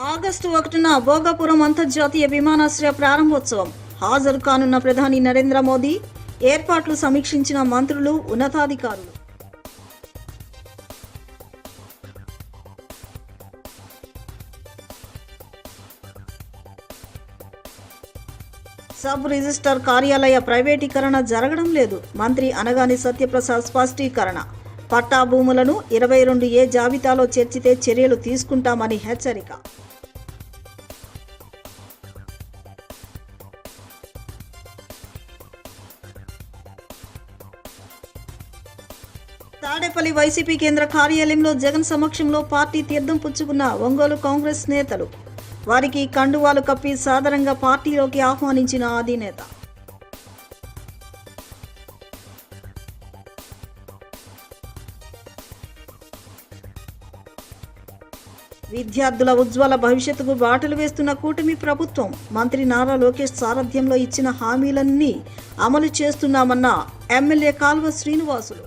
August 1న Bhogapuram అంతర్జాతీయ విమానాశ్రయ ప్రారంభోత్సవం. హాజరు కానున్న ప్రధాని నరేంద్ర మోదీ. ఏర్పాట్లు సమీక్షించిన మంత్రులు, ఉన్నతాధికారులు. సబ్ రిజిస్టర్ కార్యాలయ ప్రైవేటీకరణ జరగడం లేదు. మంత్రి అనగాని సత్యప్రసాద్ స్పష్టీకరణ. పట్టా భూములను 22A జాబితాలో చేర్చితే చర్యలు తీసుకుంటామని హెచ్చరిక. తాడేపల్లి వైసీపీ కేంద్ర కార్యాలయంలో జగన్ సమక్షంలో పార్టీ తీర్థం పుచ్చుకున్న ఒంగోలు కాంగ్రెస్ నేతలు. వారికి కండువాలు కప్పి సాదరంగా పార్టీలోకి ఆహ్వానించిన అధినేత. విద్యార్థుల ఉజ్వల భవిష్యత్తుకు బాటలు వేస్తున్న కూటమి ప్రభుత్వం. మంత్రి నారా లోకేష్ సారథ్యంలో ఇచ్చిన హామీలన్నీ అమలు చేస్తున్నామన్న ఎమ్మెల్యే కాల్వ శ్రీనివాసులు.